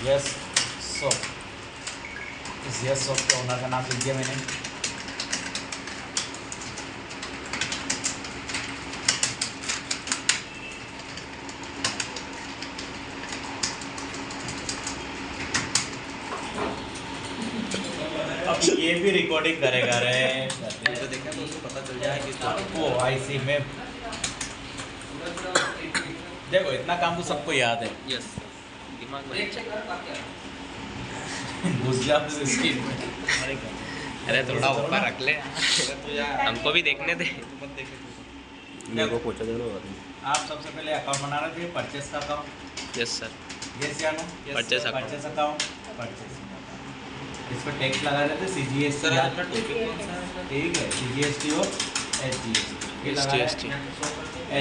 Yes shop, इस yes shop के owner का नाम लिख दिया मैंने। अब ये भी रिकॉर्डिंग करेगा रे, तो देखा तो उसको पता चल जाए कि ओ आई सी में। देखो इतना काम तो सबको याद है। यस दिमाग में घुस जा स्क्रीन में। अरे थोड़ा ऊपर रख ले हमको भी देखने दे। मेरे को पूछा देना। आप सबसे पहले अकाउंट बना रहे थे, परचेस का अकाउंट। Yes sir. यस या no? Purchase account. Purchase account, purchase. इस पर टैक्स लगा रहे थे CGST। सर अपना टॉपिक कौन सा है? ठीक है, CGST और SGST। SGST।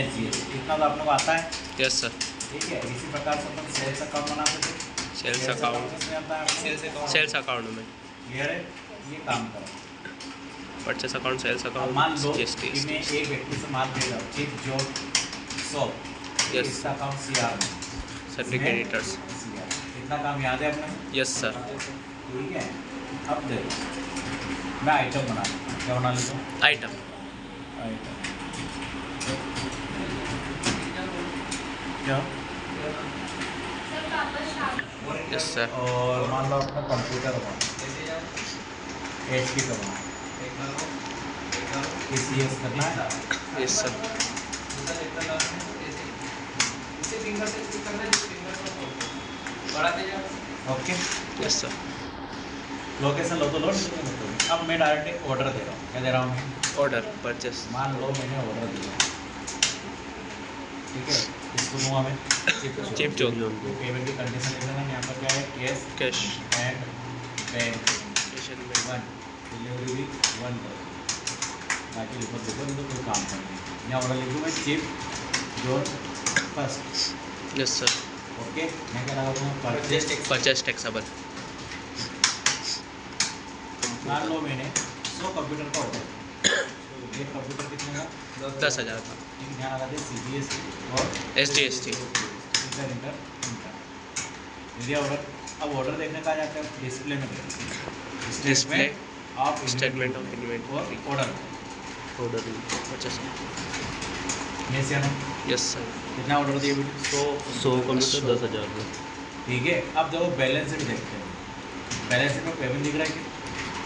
SGST इतना तो आप लोग आता है। Yes sir. ठीक है, इसी प्रकार से अपन सेल्स अकाउंट बनाते थे। सेल्स अकाउंट, किसमें आता है? सेल्स अकाउंट में क्लियर है? ये काम करो। परचेस अकाउंट, सेल्स अब मान लो अकाउंट, कि मैं एक व्यक्ति से माल ले रहा हूँ, चीफ जो शॉप, Yes. इसका अकाउंट CR में, सर क्रेडिटर्स। CR। इतना काम याद है अपने? Yes sir. ठीक है, अब देखो मैं आइटम बना लूँ। क्या बना लेता हूँ? आइटम। आइटम क्या? Yes sir. और मान लो अपना कंप्यूटर बना, HP का बना, CCS करना है। Yes sir. Okay, yes sir. Location लो तो लोड। अब मैं डायरेक्ट ऑर्डर दे रहा हूँ। क्या दे रहा हूँ मैं? Order purchase. मान लो मैंने ऑर्डर दिया, ठीक है, इसको दूंगा मैं चिप जो पेमेंट की कंडीशन लिख देना। यहाँ पर क्या है? Cash cash and bank station में 1, डिलीवरी भी 1 करो। बाकी लिखो देखो तो कोई काम करना। यहाँ ऑर्डर लिखूँ मैं chip zone first. Yes sir. Okay, मैं क्या लगा दूँगा? Purchase taxable. मान लो मैंने 100 कंप्यूटर का ऑर्डर, एक कंप्यूटर कितने का? 10,000 का। ठीक, यहाँ लगा दे CGST और SGST। इंटर इंटर इंटर दिया ऑर्डर। अब ऑर्डर देखने का आ जाता है डिस्प्ले में, डिस्प्ले ऑफ स्टेटमेंट ऑफ और inventory order order purchase. Yes या नो? Yes sir. कितना ऑर्डर दिए बेटे? 100 कंप्यूटर 10,000 में। ठीक है, अब जब वो बैलेंस शीट देखते हैं, बैलेंस शीट में पेमेंट दिख रहा है क्या?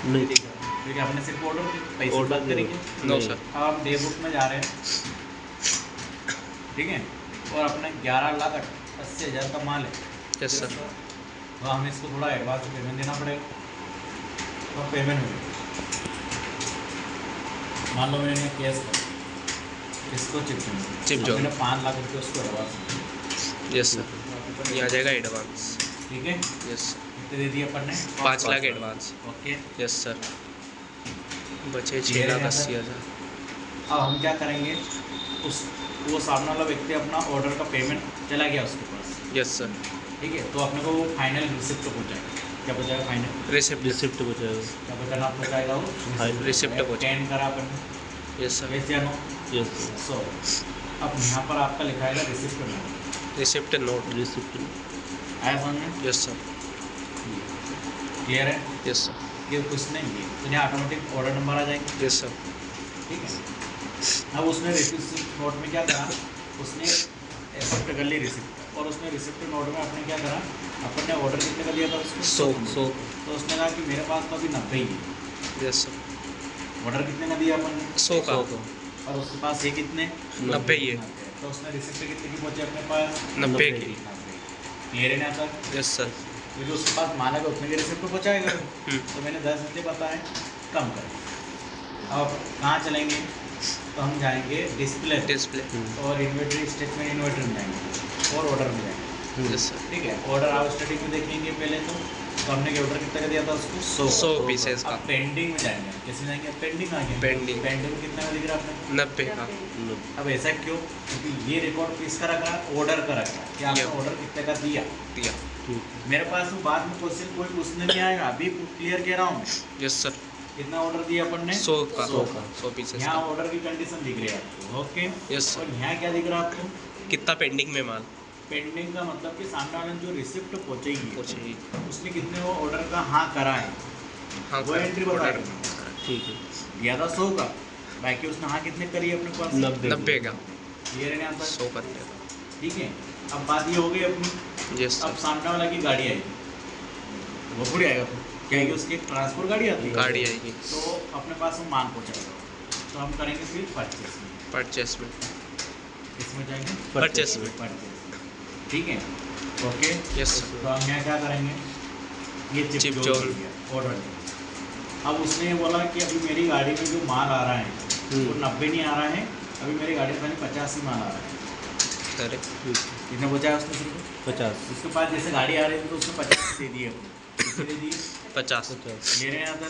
नहीं दिखा। ठीक है, आपने सिर्फ ऑर्डर पैसे Order बात करेंगे। नो नहीं। सर। अब हम डे बुक में जा रहे हैं, ठीक है, और अपने 11,80,000 का माल है। Yes sir. तो हमें इसको थोड़ा एडवांस पेमेंट देना पड़ेगा। तो पेमेंट में मान लो मैंने कैश कर, इसको चिप जो। मैंने 5 लाख रुपये उसको एडवांस। Yes sir. ये आ जाएगा एडवांस। ठीक है, यस सर। कितने दे दिए अपन ने? 5 lakh advance. Okay, yes sir. बचे 6,80,000। अब हम क्या करेंगे? उस वो सामने वाला व्यक्ति अपना ऑर्डर का पेमेंट चला गया उसके पास, यस सर। ठीक है, तो अपने को वो फाइनल रिसिप्ट पहुँचाएगा। क्या पहुँचाएगा? Final receipt. रिसिप्ट हो जाएगा। क्या पहुँचाएगा वो? Final receipt पहुँचाएगा। स्कैन करा अपन, यस सर। कैसे नो? यस सो अब यहाँ पर आपका लिखा है रिसिप्ट में, रिसिप्ट नोट। रिसिप्ट। आया समझ में? Yes sir. क्लियर है? Yes sir. ये कुछ नहीं है, तो यहाँ ऑटोमेटिक ऑर्डर नंबर आ जाएगा। Yes sir. ठीक है, अब उसने रिसिप्ट नोट में क्या करा? उसने एक्सेप्ट कर ली रिसिप्ट, और उसने रिसिप्ट नोट में आपने क्या करा? अपन ने ऑर्डर कितने का दिया था उसको? 100। तो उसने कहा कि मेरे पास तो अभी 90 ही है। Yes sir. ऑर्डर कितने का दिया अपन ने? 100 का। और उसके पास ये कितने? 90 ही है। तो उसने रिसिप्ट कितने की पहुँची अपने पास? 90 की। क्लियर है ना सर? Yes sir. क्योंकि उसके पास माना उतने के रिसिप्ट पहुँचाएगा। तो मैंने 10 रुपये बताए, कम करें। अब कहाँ चलेंगे? तो हम जाएंगे डिस्प्ले और इन्वेंटरी स्टेटमेंट, इन्वेंटरी में जाएंगे और ऑर्डर में जाएंगे। Yes sir. ठीक है, ऑर्डर आउटस्टैंडिंग में देखेंगे पहले तो हमने क्या ऑर्डर कितना का दिया था उसको? 100 पीसेस का। अब पेंडिंग में जाएंगे, कैसे जाएंगे? पेंडिंग आ गया। Pending। पेंडिंग में कितना का दिख रहा है आपने? 90 का। अब ऐसा क्यों? क्योंकि ये रिकॉर्ड किसका रखा है? ऑर्डर का रखा है कि आपने Yeah. ऑर्डर कितने का दिया। दिया। मेरे पास तो बाद में क्वेश्चन कोई पूछने नहीं आएगा, अभी क्लियर कह रहा हूँ मैं। Yes sir. कितना ऑर्डर दिया अपन ने? 100 का। 100 पीसेस यहाँ का। ऑर्डर की कंडीशन दिख रही है आपको। ओके, यस और सर। यहाँ क्या दिख रहा है आपको? कितना पेंडिंग में माल? पेंडिंग का मतलब कि सामने वाले ने जो रिसिप्ट पहुंचेगी पहुंचेगी उसने कितने वो ऑर्डर का हाँ करा है हाँ वो एंट्री बताएगा। ठीक है। दिया था 100 का, बाकी उसने हाँ कितने करी है अपने पास 90 का ये रहने आता है। 100 करते हैं। ठीक है, अब बात ये हो गई अपनी। यस अब सामने वाला की गाड़ी आएगी, वो थोड़ी आएगा क्या कि उसकी ट्रांसपोर्ट गाड़ी आती है, गाड़ी आएगी तो अपने पास हम माल पहुँचाएगा, तो हम करेंगे फिर परचेस में। परचेस में इसमें जाएंगे परचेस में परचेस। ठीक है, ओके। यस तो हम यहाँ क्या करेंगे, ये chip chip zone. Zone order. अब उसने ये बोला कि अभी मेरी गाड़ी में जो माल आ रहा है वो 90 नहीं आ रहा है, अभी मेरी गाड़ी में 85 ही माल आ रहा है। अरे कितने बचा है उसने सिर्फ 50 उसके पास, जैसे गाड़ी आ रही थी तो उसने 50 दे दिए, कितने दे दिए 50 ले रहे हैं अंदर।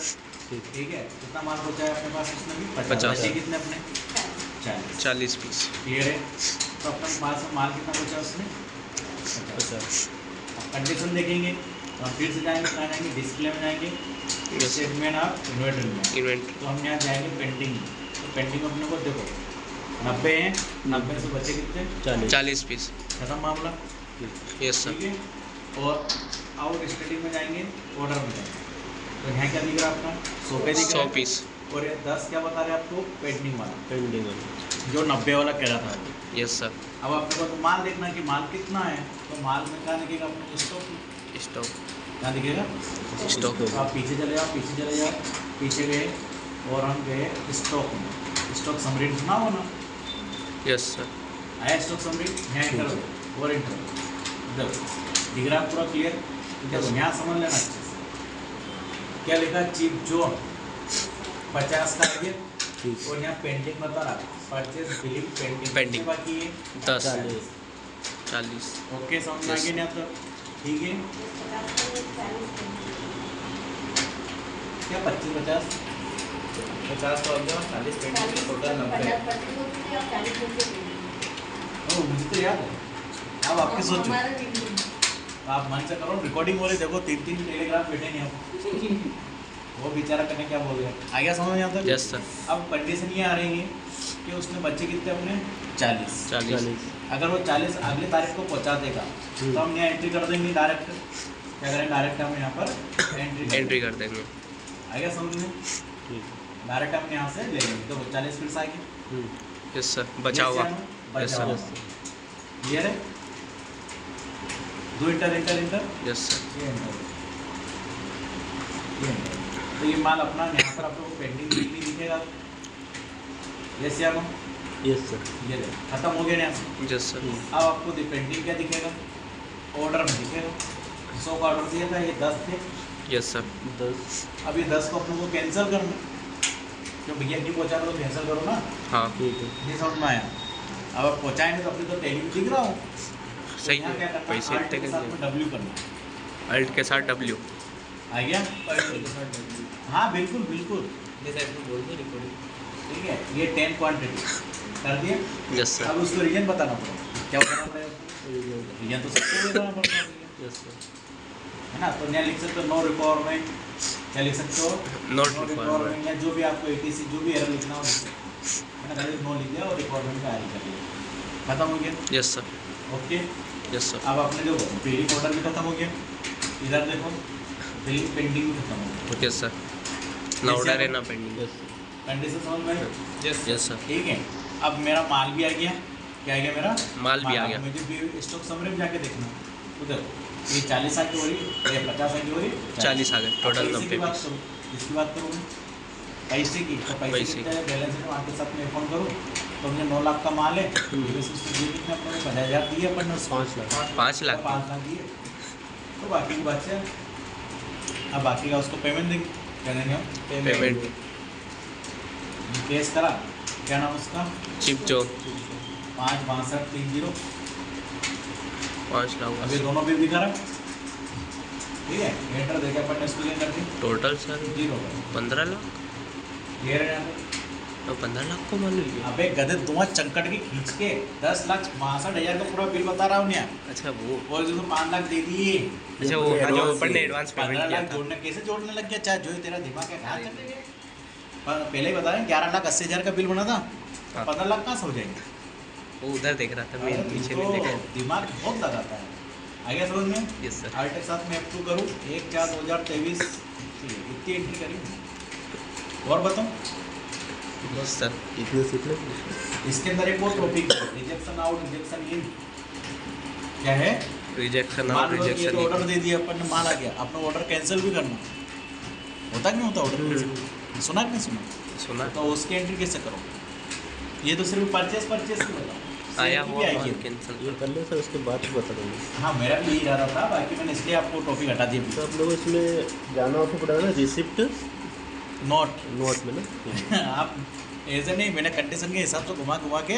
ठीक ठीक है, कितना माल बचा है अपने पास उसने भी 50। बचे कितने अपने 40। 40 पीस क्लियर है, तो अपने पास में माल कितना बचा उसने 50। 50 अब कंडीशन देखेंगे तो हम फिर से जाएंगे, कहाँ जाएंगे, डिस्प्ले में जाएंगे, स्टेटमेंट आप इन्वर्टर में। इन्वेंट तो हम यहाँ जाएंगे पेंडिंग, तो पेंडिंग अपने को देखो 90 है, 90 से बचे कितने 40 पीस। खत्म मामला। यस सर ठीक है, और आउट स्टेटिंग में जाएंगे, ऑर्डर में जाएंगे, तो यहाँ क्या दिख रहा है आपका 100 पे दिख रहा 100 है, पीस। और ये 10 क्या बता रहे हैं आपको पेंडिंग वाला, पेंडिंग वाला। जो 90 वाला कह रहा था। यस सर अब आपके पास तो माल देखना है कि माल कितना है, तो माल में क्या दिखेगा अपने स्टॉक, स्टॉक क्या दिखेगा स्टॉक। तो आप पीछे चले जाओ, पीछे चले जाओ, पीछे गए और हम गए स्टॉक में। स्टॉक समरी सुना हो ना, यस सर आया स्टॉक समरी, यहाँ एंटर हो और एंटर हो, देखो दिख रहा है पूरा क्लियर। देखो यहाँ समझ लेना अच्छे से, क्या लिखा चिप जोन 50 का है, और यहाँ पेंडिंग बता रहा परचेज बिलिंग पेंडिंग पेंडिंग। बाकी है 10 40 40 ओके, समझ में आ गया नहीं आप तो। ठीक है, क्या 25 50 तो अब 40 पेंडिंग टोटल 90। ओ मुझे तो याद है, अब आपके सोचो, आप मन से करो, रिकॉर्डिंग हो रही, देखो 3-3 टेलीग्राफ बैठे नहीं आप वो बेचारा करने क्या बोल रहे हैं, आ गया समझ में यहाँ तक। यस सर अब कंडीशन ये आ रही है कि उसने बच्चे कितने अपने 40। अगर वो 40 अगले तारीख को पहुँचा देगा तो हम यहाँ एंट्री कर देंगे डायरेक्ट, क्या करेंगे डायरेक्ट हम यहाँ पर एंट्री कर देंगे। आ गया समझ में, डायरेक्ट हम यहाँ से ले लेंगे, तो 40 फिर से आएगी। यस सर बचा हुआ। यस सर क्लियर है, 2 inter inter inter, yes sir ये इंटर, ये इंटर। तो ये माल अपना यहाँ पर आपको पेंडिंग बिल दिखेगा। यस या नो, यस सर। ये ले खत्म हो गया ना यहाँ से। यस सर अब आपको पेंडिंग क्या दिखेगा, ऑर्डर में दिखेगा। 100 का ऑर्डर दिया था, ये 10 थे। यस सर 10 अब ये 10 को अपने को कैंसिल करना, जो भैया नहीं पहुँचा तो कैंसिल करो ना, हाँ ठीक है। नहीं समझ में आया। अब आप पहुँचाएंगे तो अपनी तो टैली में दिख रहा हो, सही यहाँ क्या है। करना, पैसे Alt इतने के साथ में W करना, अल्ट के साथ W। आ गया। हाँ बिल्कुल बिल्कुल, ठीक है, ये 10 क्वान्टिटी कर दिए। यस सर अब उसको रीजन बताना पड़ेगा, क्या बताना पड़ेगा, रीजन तो सबको बताना पड़ता है, यस सर। है ना। तो यहाँ लिख सकते हो नो रिक्वायरमेंट, क्या लिख सकते हो नॉट नो रिक्वायरमेंट, या जो भी आपको ATC जो भी एरर लिखना हो, है ना, नो लिख दिया और रिक्वायरमेंट का एरर कर दिया, खत्म हो गया। Yes sir okay, yes sir अब आपने जो बिलिंग ऑर्डर भी खत्म हो गया, इधर देखो बिलिंग पेंडिंग भी खत्म हो गया। यस सर ना ऑर्डर है ना पेंडिंग। यस कंडीशन समझ में आई? यस सर ठीक है, अब मेरा माल भी आ गया, क्या आ गया मेरा माल भी आ गया। मुझे भी स्टॉक समरी में जाके देखना, तो देखो ये 40 आके हो रही है, 50 आके हो रही है, 40 आ गए टोटल अब पैसे 90 की बात पीस। करूँ, इसकी बात करूँ मैं पैसे की, तो पैसे पैसे कितने बैलेंस है, आपके साथ में फोन करूँ तो मुझे 9 लाख का माल है, कितने अपने 50,000 दिए अपन ने, 5 लाख 5 लाख 5 लाख दिए, तो बाकी की बात है। अब बाकी का उसको पेमेंट देंगे, क्या देंगे हम पेमेंट केस करा, क्या नाम उसका, चिप जो 56230, 5 लाख अभी दोनों बिल दिखा रहा, ठीक है, लेटर देके अपन ने इसको ले करके टोटल सर 0 15 लाख। ये रहे यहाँ पे। तो 15 लाख को मान लीजिए। अबे गधे दुआ चंकट के खींच के 10,62,000 का पूरा बिल बता रहा हूँ यहाँ, अच्छा वो और जो 5 लाख दे दिए, अच्छा वो हाँ, जो अपन ने एडवांस 15 पेमेंट किया लाख था। जोड़ने कैसे जोड़ने लग गया, चाहे जो तेरा दिमाग है कहाँ चले गए। पहले ही बता रहे 11,80,000 का बिल बना था, हाँ। 15 लाख कहाँ से हो जाएंगे, वो उधर देख रहा था, मैं अरे पीछे तुमको नहीं देखा। दिमाग बहुत लगाता है। आगे समझ में? Yes sir. आर्ट के साथ मैं अप्रूव करूँ 1/4/2023 इतनी एंट्री करी। और बताऊँ बस सर। इतने सीख ले। इसके अंदर एक और टॉपिक है, रिजेक्शन आउट रिजेक्शन इन। क्या है? रिजेक्शन और मान लो कि ये रिजेक्शन तो ऑर्डर दे दिया अपन ने, माल आ गया, अपना ऑर्डर कैंसिल भी करना होता कि नहीं होता ऑर्डर कैंसिल? सुना कि नहीं सुना? सुना। तो उसकी एंट्री कैसे करो? ये तो सिर्फ परचेस की बताओ। आया सेल की हुआ भी आएगी। माल कैंसिल ये कर ले सर, उसके बाद ही बता देंगे। हाँ मेरा भी यही इरादा था, बाकी मैंने इसलिए आपको टॉपिक हटा दिया। तो आप लोग इसमें जाना हो तो पड़ेगा ना रिसिप्ट नोट नोट में ना। आप ऐसे नहीं, मैंने कंडीशन के हिसाब से घुमा के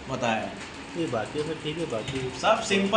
बताया है। ये बाकी है सर, ठीक है, बाकी सब सिंपल।